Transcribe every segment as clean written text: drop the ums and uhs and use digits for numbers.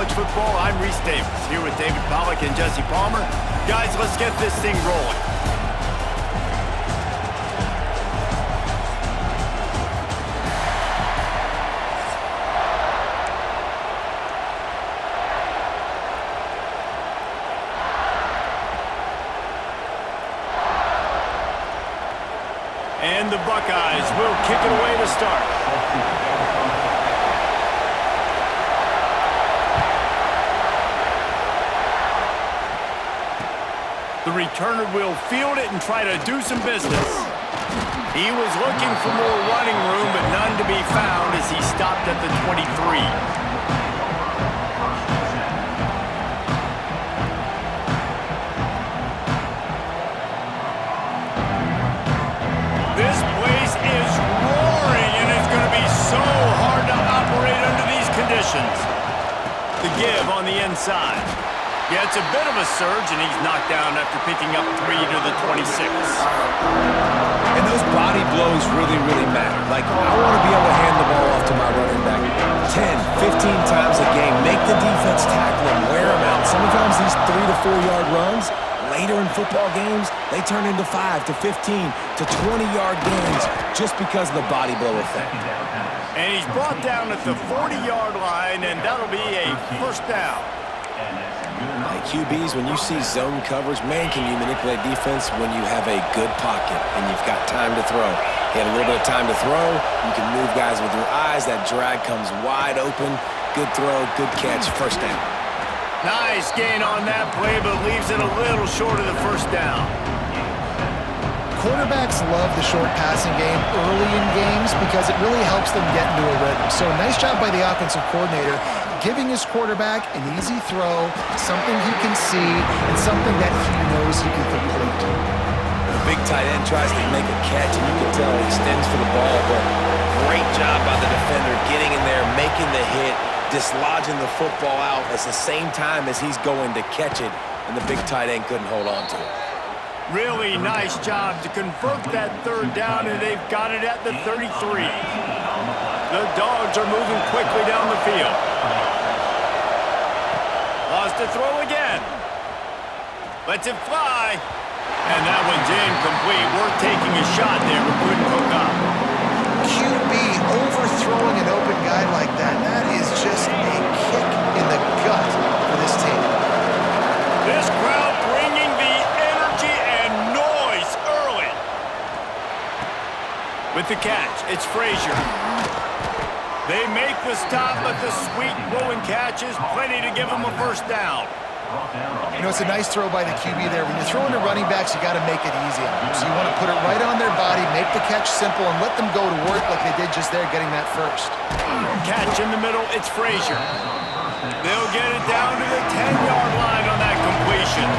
college football. I'm Reese Davis, here with David Pollack and Jesse Palmer. Guys, let's get this thing rolling. And the Buckeyes will kick it away to start. The returner will field it and try to do some business. He was looking for more running room, but none to be found as he stopped at the 23. This place is roaring, and it's going to be so hard to operate under these conditions. The give on the inside. Yeah, it's a bit of a surge, and he's knocked down after picking up 3 to the 26. And those body blows really, really matter. Like, I want to be able to hand the ball off to my running back 10, 15 times a game. Make the defense tackle him, wear him out. Sometimes these 3 to 4 yard runs, later in football games, they turn into 5 to 15 to 20-yard gains just because of the body blow effect. And he's brought down at the 40-yard line, and that'll be a first down. QBs, when you see zone coverage, man, can you manipulate defense when you have a good pocket and you've got time to throw. You have a little bit of time to throw. You can move guys with your eyes. That drag comes wide open. Good throw, good catch, first down. Nice gain on that play, but leaves it a little short of the first down. Quarterbacks love the short passing game early in games because it really helps them get into a rhythm. So nice job by the offensive coordinator giving his quarterback an easy throw, something he can see, and something that he knows he can complete. The big tight end tries to make a catch, and you can tell he extends for the ball, but great job by the defender getting in there, making the hit, dislodging the football out at the same time as he's going to catch it, and the big tight end couldn't hold on to it. Really nice job to convert that third down, and they've got it at the 33. The Dogs are moving quickly down the field. Lost to throw again. Lets it fly. And that one's incomplete. We're taking a shot there, but couldn't hook up. QB overthrowing an open guy like that, that is just a kick in the gut for this team. This crowd bringing the energy and noise early. With the catch, it's Frazier. They make the stop, but the sweet blowing catch is plenty to give them a first down. You know, it's a nice throw by the QB there. When you're throwing to running backs, you got to make it easy on them. So you want to put it right on their body, make the catch simple, and let them go to work like they did just there, getting that first. Catch in the middle, it's Frazier. They'll get it down to the 10-yard line on that completion.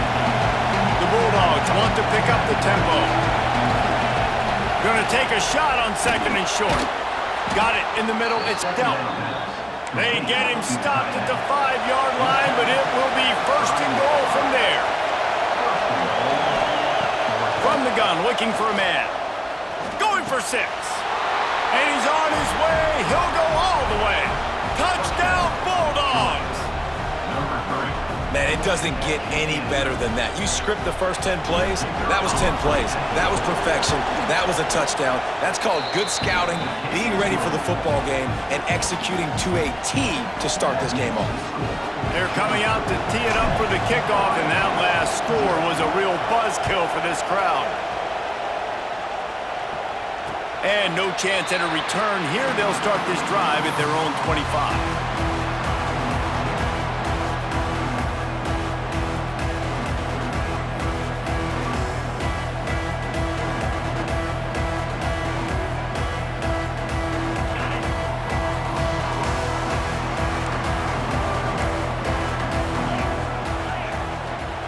The Bulldogs want to pick up the tempo. Going to take a shot on second and short. Got it in the middle, it's Delp. They get him stopped at the 5-yard line, but it will be first and goal from there. From the gun, looking for a man. Going for 6. And he's on his way. He'll go all the way. Touchdown, Bulldogs! Man, it doesn't get any better than that. You script the first 10 plays, that was 10 plays. That was perfection. That was a touchdown. That's called good scouting, being ready for the football game, and executing to a T to start this game off. They're coming out to tee it up for the kickoff, and that last score was a real buzzkill for this crowd. And no chance at a return here. They'll start this drive at their own 25.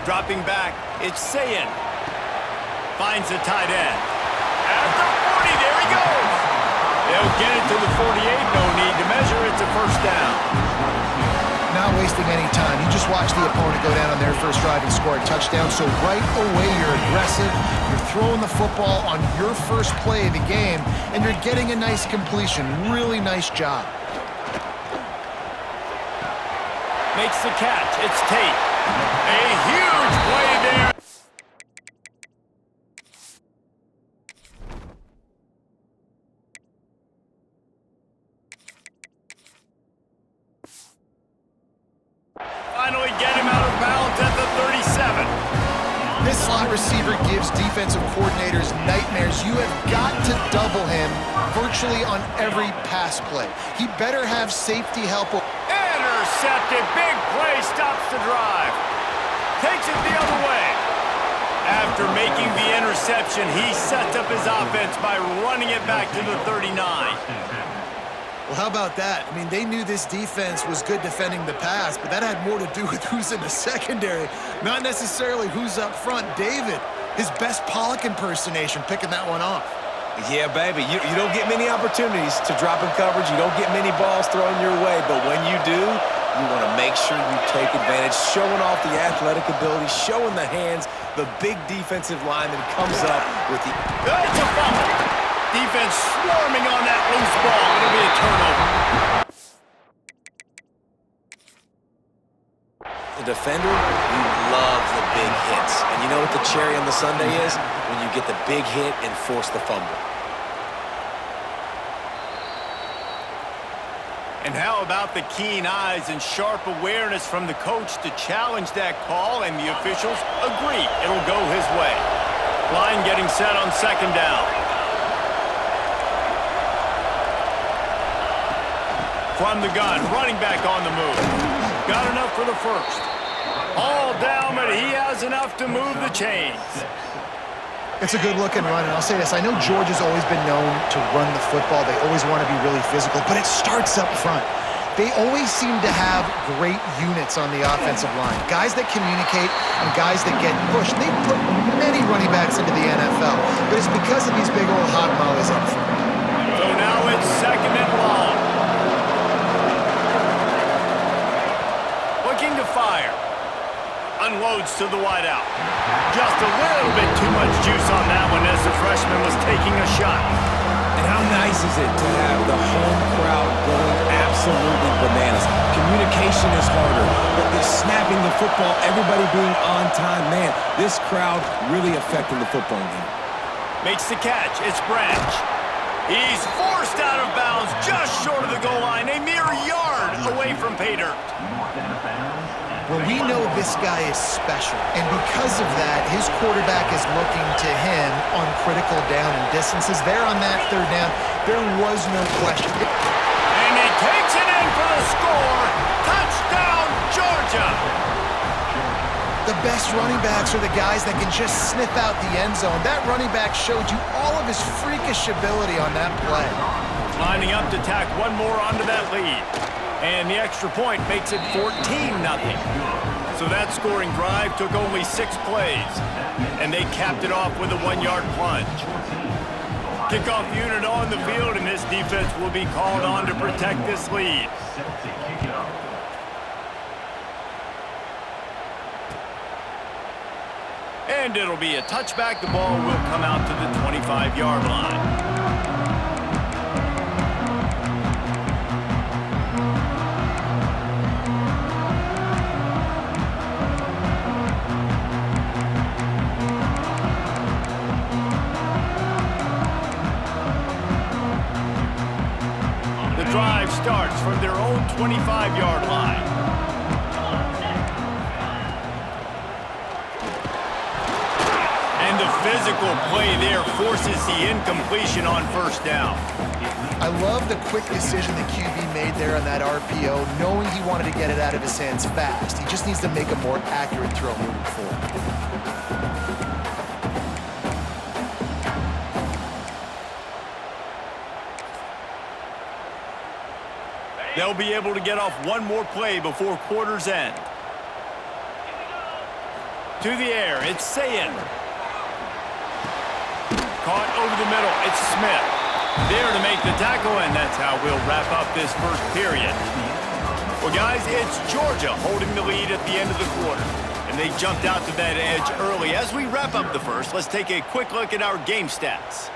Dropping back, it's Sayin. Finds the tight end. At the 40, there he goes. They'll get it to the 48, no need to measure, it's a first down. Not wasting any time. You just watch the opponent go down on their first drive and score a touchdown. So right away, you're aggressive. You're throwing the football on your first play of the game, and you're getting a nice completion. Really nice job. Makes the catch. It's Tate. A huge play there. Finally get him out of bounds at the 37. This slot receiver gives defensive coordinators nightmares. You have got to double him virtually on every pass play. He better have safety help. Intercepted. Big play. Stops the drive. Takes it the other way. After making the interception, he sets up his offense by running it back to the 39. Well, how about that? I mean, they knew this defense was good defending the pass, but that had more to do with who's in the secondary, not necessarily who's up front. David, his best Pollock impersonation, picking that one off. Yeah, baby, you don't get many opportunities to drop in coverage. You don't get many balls thrown your way, but when you do, you want to make sure you take advantage, showing off the athletic ability, showing the hands. The big defensive lineman comes up with the... It's a fumble. Defense swarming on that loose ball. It'll be a turnover. The defender, you love the big hits. And you know what the cherry on the sundae is? When you get the big hit and force the fumble. And how about the keen eyes and sharp awareness from the coach to challenge that call, and the officials agree it'll go his way. Line getting set on second down. From the gun, running back on the move. Got enough for the first. All down, but he has enough to move the chains. It's a good-looking run, and I'll say this. I know Georgia's always been known to run the football. They always want to be really physical, but it starts up front. They always seem to have great units on the offensive line. Guys that communicate and guys that get pushed. They put many running backs into the NFL, but it's because of these big old hog mollies up front. So now it's second and long. Looking to fire. Unloads to the wideout. Just a little bit too much juice on that one as the freshman was taking a shot. And how nice is it to have the home crowd going absolutely bananas? Communication is harder, but the snapping the football, everybody being on time, man, this crowd really affecting the football game. Makes the catch. It's Branch. He's forced out of bounds just short of the goal line, a mere yard away from pay dirt. Well, we know this guy is special, and because of that, his quarterback is looking to him on critical down and distances. There on that third down, there was no question. And he takes it in for the score. Touchdown, Georgia! The best running backs are the guys that can just sniff out the end zone. That running back showed you all of his freakish ability on that play. Lining up to tack one more onto that lead. And the extra point makes it 14-0. So that scoring drive took only 6 plays. And they capped it off with a 1-yard plunge. Kickoff unit on the field, and this defense will be called on to protect this lead. And it'll be a touchback. The ball will come out to the 25-yard line. Drive starts from their own 25-yard line. And the physical play there forces the incompletion on first down. I love the quick decision the QB made there on that RPO, knowing he wanted to get it out of his hands fast. He just needs to make a more accurate throw moving forward. They'll be able to get off one more play before quarter's end. To the air, it's Sayin. Caught over the middle, it's Smith. There to make the tackle, and that's how we'll wrap up this first period. Well, guys, it's Georgia holding the lead at the end of the quarter. And they jumped out to that edge early. As we wrap up the first, let's take a quick look at our game stats.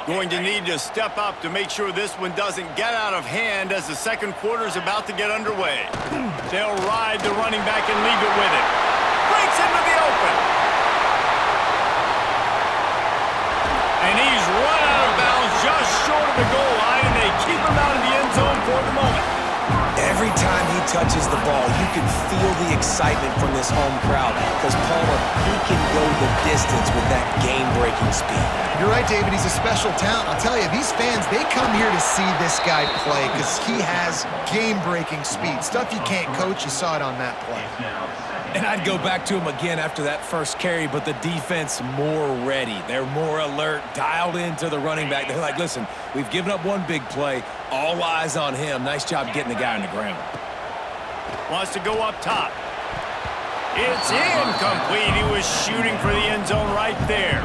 Going to need to step up to make sure this one doesn't get out of hand as the second quarter is about to get underway. They'll ride the running back and leave it with it. Breaks into the open. And he's run out of bounds just short of the goal line, and they keep him out of the end zone for the moment. Every time he touches the ball, you can feel the excitement from this home crowd because, Palmer, he can go the distance with that game-breaking speed. You're right, David. He's a special talent. I'll tell you, these fans, they come here to see this guy play because he has game-breaking speed. Stuff you can't coach. You saw it on that play. And I'd go back to him again after that first carry, but the defense more ready. They're more alert, dialed into the running back. They're like, listen, we've given up one big play. All eyes on him. Nice job getting the guy on the ground. Wants to go up top. It's incomplete. He was shooting for the end zone right there.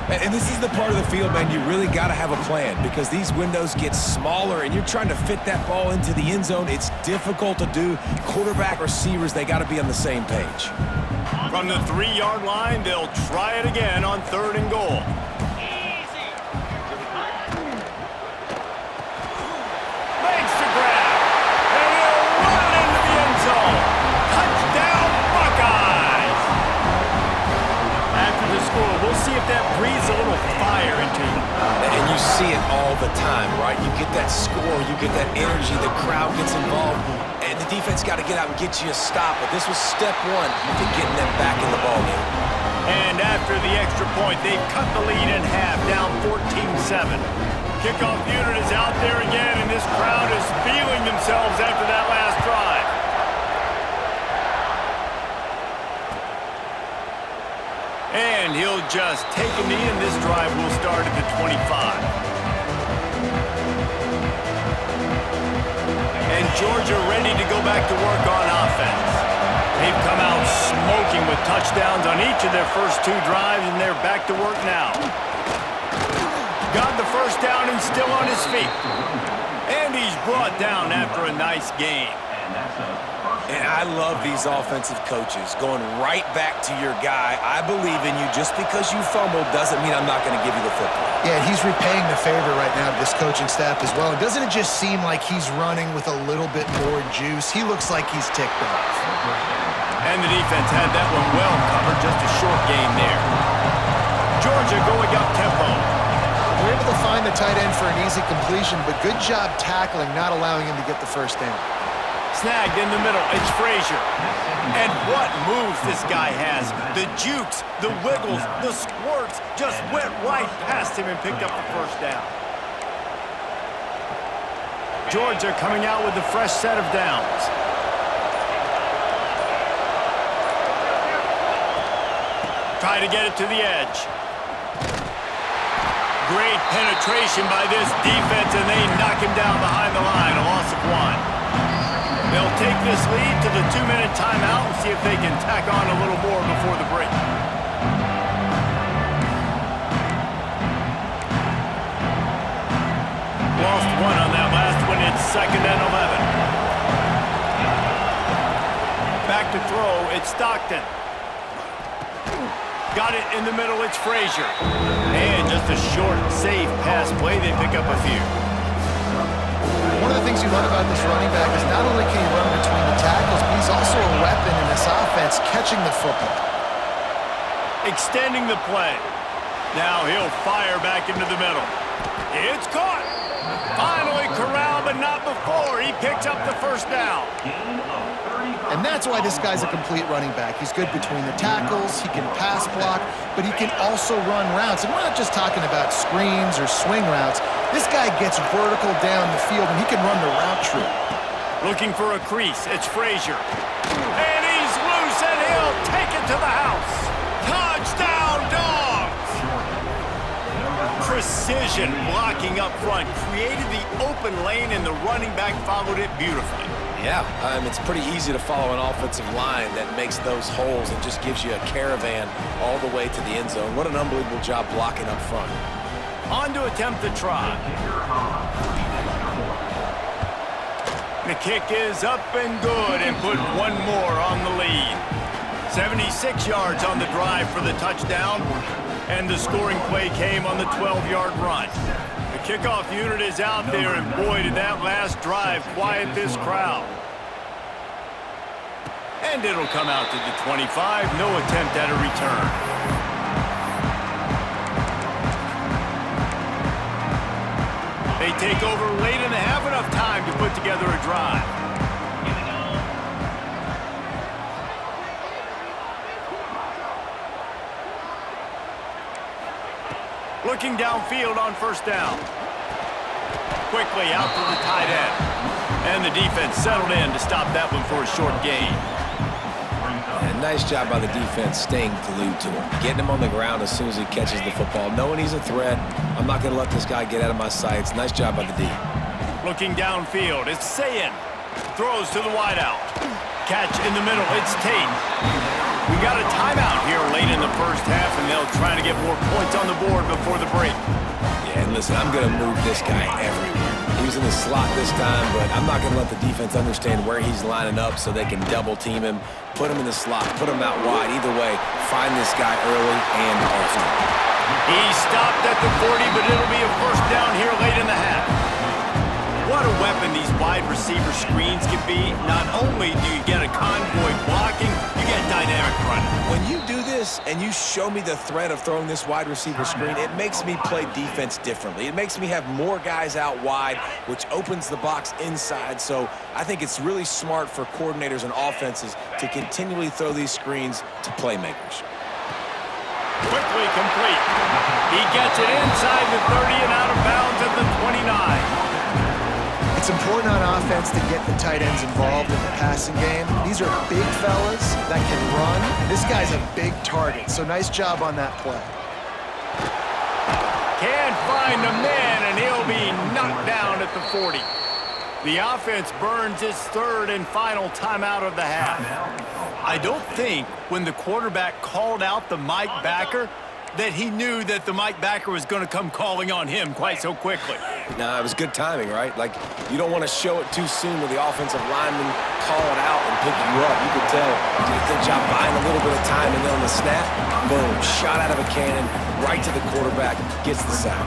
And this is the part of the field, man, you really got to have a plan because these windows get smaller and you're trying to fit that ball into the end zone. It's difficult to do. Quarterback, receivers, they got to be on the same page. From the 3-yard line, they'll try it again on 3rd and goal. Makes the grab, and he'll run into the end zone. Touchdown, Buckeyes! After the score, we'll see if that breathes a little fire into you. And you see it all the time, right? You get that score, you get that energy, the crowd gets involved, and the defense got to get out and get you a stop. But this was step one to getting them back in the ballgame. And after the extra point, they've cut the lead in half, down 14-7. Kickoff unit is out there again, and this crowd is feeling themselves after that last drive. And he'll just take a knee, and this drive will start at the 25. And Georgia ready to go back to work on offense. They've come out smoking with touchdowns on each of their first 2 drives, and they're back to work now. Got the first down and still on his feet. And he's brought down after a nice game. And I love these offensive coaches going right back to your guy. I believe in you. Just because you fumbled doesn't mean I'm not going to give you the football. Yeah, he's repaying the favor right now to this coaching staff as well. And doesn't it just seem like he's running with a little bit more juice? He looks like he's ticked off. And the defense had that one well covered. Just a short gain there. Georgia going up tempo. They're able to find the tight end for an easy completion, but good job tackling, not allowing him to get the first down. Snagged in the middle, it's Frazier. And what moves this guy has. The jukes, the wiggles, the squirts just went right past him and picked up the first down. Georgia coming out with a fresh set of downs. Try to get it to the edge. Great penetration by this defense, and they knock him down behind the line, a loss of 1. They'll take this lead to the 2-minute timeout and see if they can tack on a little more before the break. Lost 1 on that last one. It's 2nd and 11. Back to throw. It's Stockton. Got it in the middle. It's Frazier. And just a short, safe pass play. They pick up a few. One of the things you love about this running back is not only can he run between the tackles, but he's also a weapon in this offense, catching the football. Extending the play. Now he'll fire back into the middle. It's caught. Finally corralled, but not before. He picks up the first down. And that's why this guy's a complete running back. He's good between the tackles, he can pass block, but he can also run routes. And we're not just talking about screens or swing routes. This guy gets vertical down the field, and he can run the route tree. Looking for a crease. It's Frazier. And he's loose, and he'll take it to the house. Touchdown, Dogs! Precision blocking up front created the open lane, and the running back followed it beautifully. Yeah, it's pretty easy to follow an offensive line that makes those holes and just gives you a caravan all the way to the end zone. What an unbelievable job blocking up front. On to attempt the try. The kick is up and good, and put one more on the lead. 76 yards on the drive for the touchdown. And the scoring play came on the 12-yard run. The kickoff unit is out there, and boy, did that last drive quiet this crowd. And it'll come out to the 25. No attempt at a return. They take over late and they have enough time to put together a drive. Looking downfield on first down. Quickly out to the tight end. And the defense settled in to stop that one for a short gain. And nice job by the defense staying glued to him. Getting him on the ground as soon as he catches the football. Knowing he's a threat, I'm not going to let this guy get out of my sights. Nice job by the D. Looking downfield, it's Sayin. Throws to the wideout. Catch in the middle, it's Tate. We got a timeout here late in the first half, and they'll try to get more points on the board before the break. Yeah, and listen, I'm going to move this guy everywhere. He was in the slot this time, but I'm not going to let the defense understand where he's lining up so they can double team him, put him in the slot, put him out wide. Either way, find this guy early and often. He stopped at the 40, but it'll be a first down here late in the half. What a weapon these wide receiver screens can be. Not only do you get a convoy blocking, you get dynamic running. When you do this and you show me the threat of throwing this wide receiver screen, it makes me play defense differently. It makes me have more guys out wide, which opens the box inside. So I think it's really smart for coordinators and offenses to continually throw these screens to playmakers. Quickly complete. He gets it inside the 30 and out of bounds at the 29. It's important on offense to get the tight ends involved in the passing game. These are big fellas that can run. This guy's a big target, so nice job on that play. Can't find a man, and he'll be knocked down at the 40. The offense burns its third and final timeout of the half. I don't think when the quarterback called out the Mike backer that he knew that the Mike backer was going to come calling on him quite so quickly. Nah, it was good timing, right? Like, you don't want to show it too soon with the offensive lineman call it out and pick you up. You could tell he did a good job buying a little bit of time, and then on the snap, boom, shot out of a cannon, right to the quarterback, gets the sack.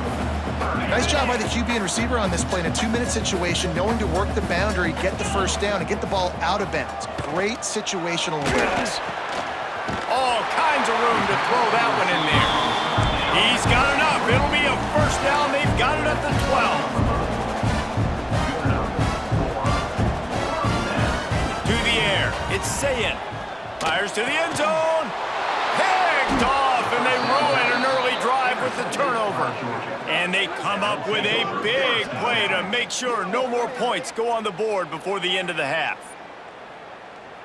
Nice job by the QB and receiver on this play in a 2-minute situation, knowing to work the boundary, get the first down, and get the ball out of bounds. Great situational awareness. All kinds of room to throw that one in there. He's got enough. It'll be a first down. They've got it at the 12. To the air. It's Sayin. Fires to the end zone. Picked off, and they ruin an early drive with the turnover. And they come up with a big play to make sure no more points go on the board before the end of the half.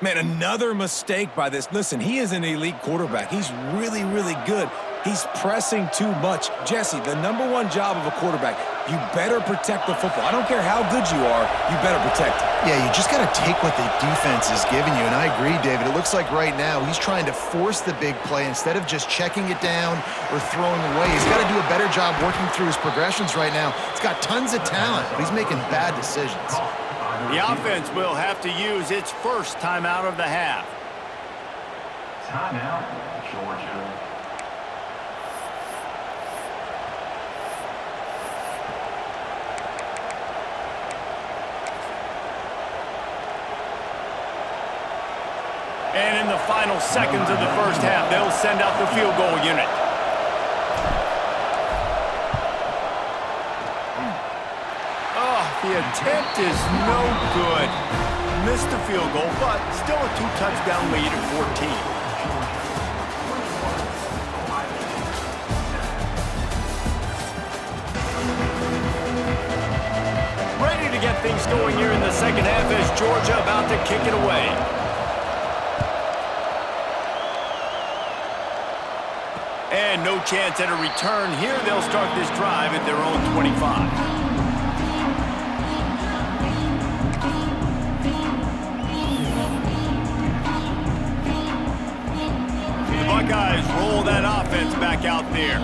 Man, another mistake by this. Listen, he is an elite quarterback. He's really, really good. He's pressing too much. Jesse, the #1 job of a quarterback, you better protect the football. I don't care how good you are, you better protect it. Yeah, you just got to take what the defense is giving you, and I agree, David. It looks like right now he's trying to force the big play instead of just checking it down or throwing away. He's got to do a better job working through his progressions right now. He's got tons of talent, but he's making bad decisions. The offense will have to use its first timeout of the half. Timeout, Georgia. And in the final seconds of the first half, they'll send out the field goal unit. The attempt is no good. Missed the field goal, but still a 2-touchdown lead at 14. Ready to get things going here in the second half as Georgia about to kick it away. And no chance at a return here. They'll start this drive at their own 25. Buckeyes roll that offense back out there.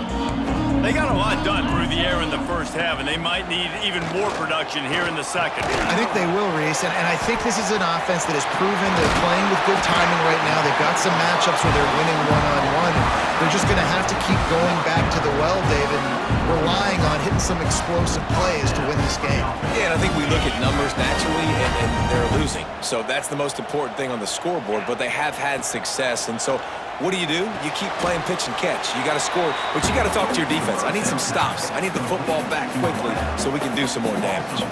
They got a lot done through the air in the first half, and they might need even more production here in the second. I think they will, Reese, and I think this is an offense that has proven they're playing with good timing right now. They've got some matchups where they're winning one-on-one. They're just going to have to keep going back to the well, David, and relying on hitting some explosive plays to win this game. Yeah, and I think we look at numbers naturally, and they're losing. So that's the most important thing on the scoreboard, but they have had success, and so what do? You keep playing pitch and catch. You got to score, but you got to talk to your defense. I need some stops. I need the football back quickly so we can do some more damage.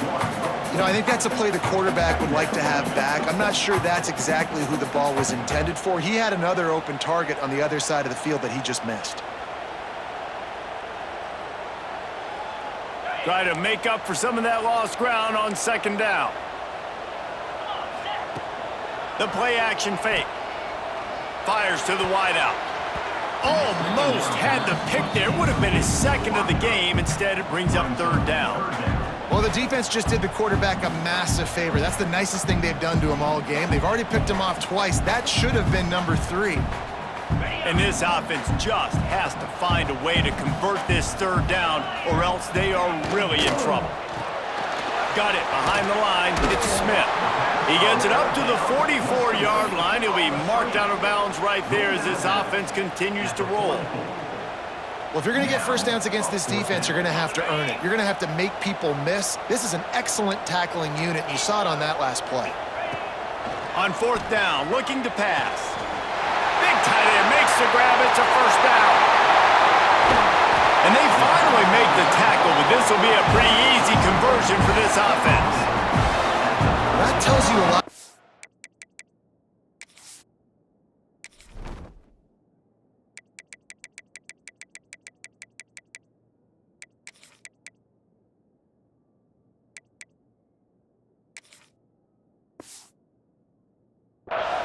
You know, I think that's a play the quarterback would like to have back. I'm not sure that's exactly who the ball was intended for. He had another open target on the other side of the field that he just missed. Try to make up for some of that lost ground on second down. The play action fake. Fires to the wideout. Almost had the pick there. Would have been his second of the game. Instead, it brings up third down. Well, the defense just did the quarterback a massive favor. That's the nicest thing they've done to him all game. They've already picked him off twice. That should have been number 3. And this offense just has to find a way to convert this third down, or else they are really in trouble. Got it behind the line. It's Smith. He gets it up to the 44-yard line. He'll be marked out of bounds right there as this offense continues to roll. Well, if you're going to get first downs against this defense, you're going to have to earn it. You're going to have to make people miss. This is an excellent tackling unit. You saw it on that last play. On fourth down, looking to pass. Big tight end makes the grab. It's a first down. And they finally make the tackle, but this will be a pretty easy conversion for this offense. That tells you a lot.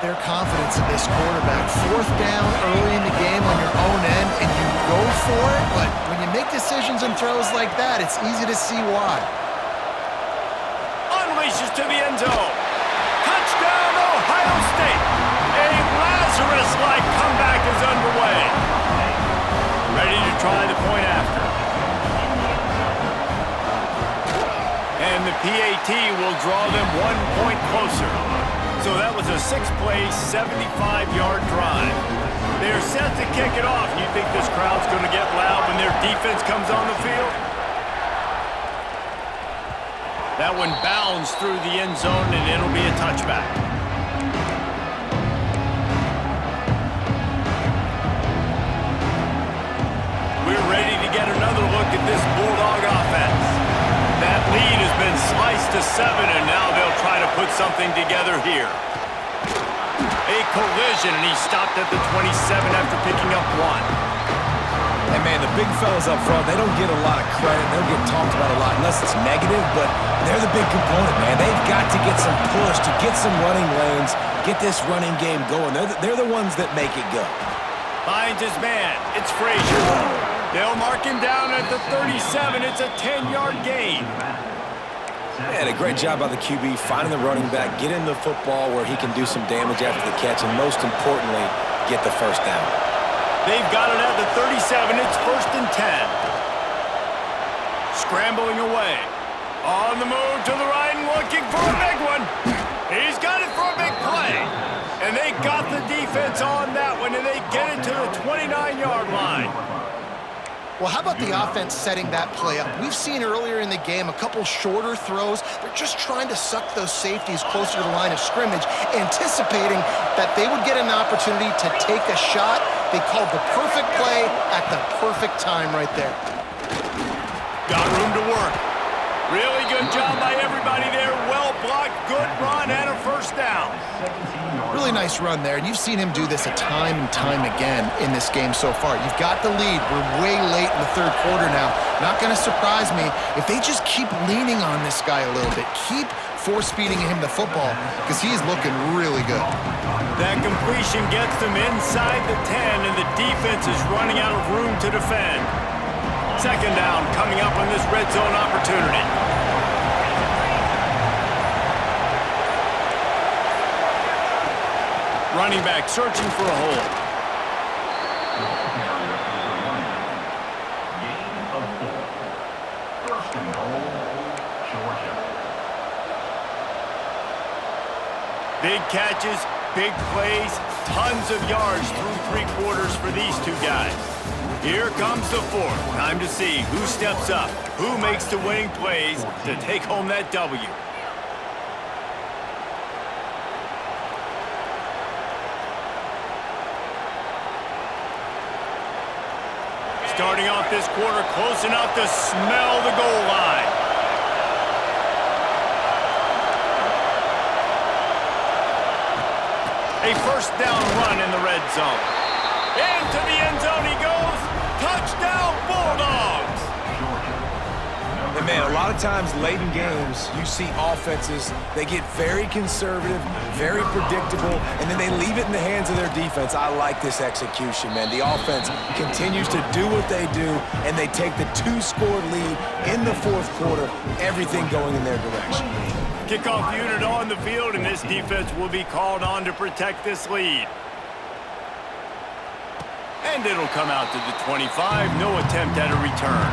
Their confidence in this quarterback. Fourth down early in the game on your own end, and you go for it, but when you make decisions and throws like that, it's easy to see why. Unleashes to the end zone. Touchdown, Ohio State. A Lazarus-like comeback is underway. Ready to try the point after. And the PAT will draw them 1 point closer. So that was a 6-play, 75-yard drive. They're set to kick it off. You think this crowd's going to get loud when their defense comes on the field? That one bounds through the end zone, and it'll be a touchback. We're ready to get another look at this Bulldog offense. That lead has been sliced to 7, and now they'll try to put something together here. A collision, and he stopped at the 27 after picking up 1. And, man, the big fellas up front, they don't get a lot of credit. They don't get talked about a lot unless it's negative, but they're the big component, man. They've got to get some push, to get some running lanes, get this running game going. They're the ones that make it go. Finds his man. It's Frazier. They'll mark him down at the 37. It's a 10-yard gain. Man, a great job by the QB finding the running back, getting the football where he can do some damage after the catch, and most importantly, get the first down. They've got it at the 37. It's 1st and 10. Scrambling away. On the move to the right and looking for a big one. He's got it for a big play. And they got the defense on that one, and they get it to the 29-yard line. Well, how about the offense setting that play up? We've seen earlier in the game a couple shorter throws. They're just trying to suck those safeties closer to the line of scrimmage, anticipating that they would get an opportunity to take a shot. They called the perfect play at the perfect time right there. Got room to work. Really good job by everybody there. Well blocked, good run, and a first down. Really nice run there, and you've seen him do this a time and time again in this game so far. You've got the lead. We're way late in the third quarter now. Not going to surprise me if they just keep leaning on this guy a little bit. Keep force-feeding him the football because he's looking really good. That completion gets them inside the 10, and the defense is running out of room to defend. Second down coming up on this red zone opportunity. Running back searching for a hole. Big catches, big plays, tons of yards through three quarters for these two guys. Here comes the fourth. Time to see who steps up, who makes the winning plays to take home that W. Starting off this quarter close enough to smell the goal line. A first down run in the red zone. Into the end zone he goes. Touchdown, Bulldogs! And man, a lot of times late in games, you see offenses, they get very conservative, very predictable, and then they leave it in the hands of their defense. I like this execution, man. The offense continues to do what they do, and they take the two-score lead in the fourth quarter, everything going in their direction. Kickoff unit on the field, and this defense will be called on to protect this lead. And it'll come out to the 25. No attempt at a return.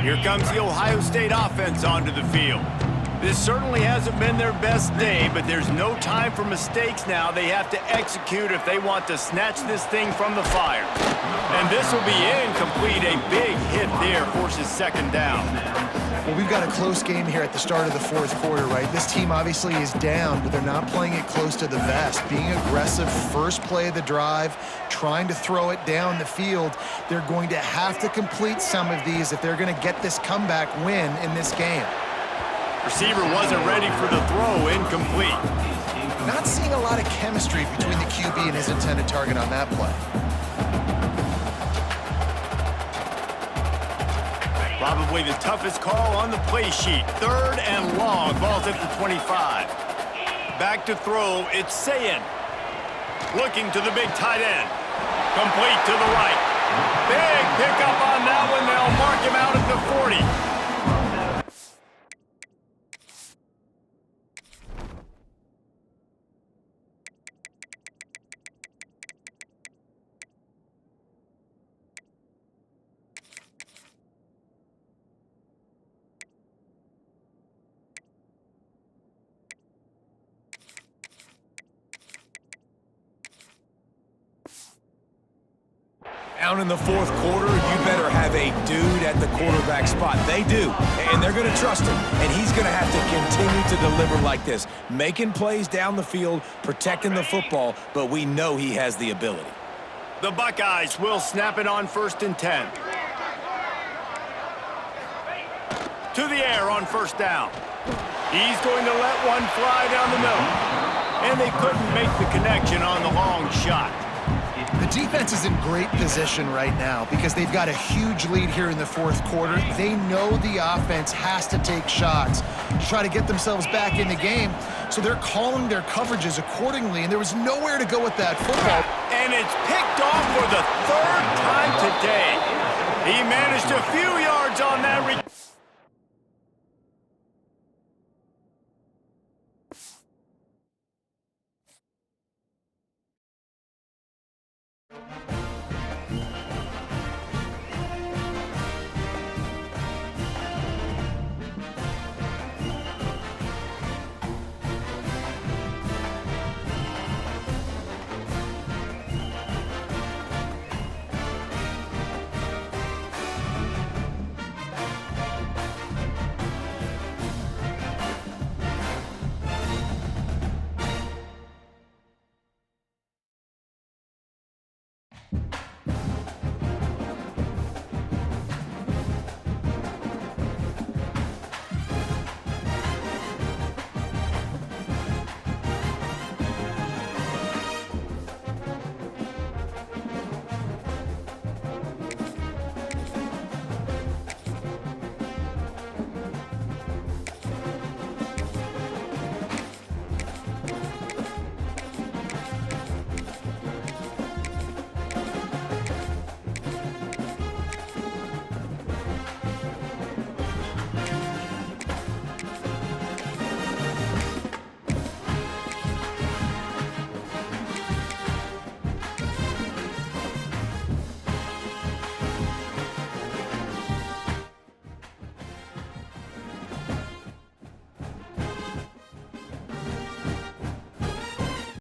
Here comes the Ohio State offense onto the field. This certainly hasn't been their best day, but there's no time for mistakes now. They have to execute if they want to snatch this thing from the fire. And this will be incomplete. A big hit there forces second down. Well, we've got a close game here at the start of the fourth quarter, right? This team obviously is down, but they're not playing it close to the vest. Being aggressive, first play of the drive, trying to throw it down the field. They're going to have to complete some of these if they're going to get this comeback win in this game. Receiver wasn't ready for the throw, incomplete. Not seeing a lot of chemistry between the QB and his intended target on that play. Probably the toughest call on the play sheet. Third and long, ball's at the 25. Back to throw, it's Sayin. Looking to the big tight end. Complete to the right. Big pickup on that one, they'll mark him out at the 40. Down in the fourth quarter, you better have a dude at the quarterback spot. They do, and they're going to trust him, and he's going to have to continue to deliver like this, making plays down the field, protecting the football, but we know he has the ability. The Buckeyes will snap it on 1st and 10. To the air on first down. He's going to let one fly down the middle, and they couldn't make the connection on the long shot. The defense is in great position right now because they've got a huge lead here in the fourth quarter. They know the offense has to take shots to try to get themselves back in the game, so they're calling their coverages accordingly, and there was nowhere to go with that football. And it's picked off for the third time today. He managed a few yards on that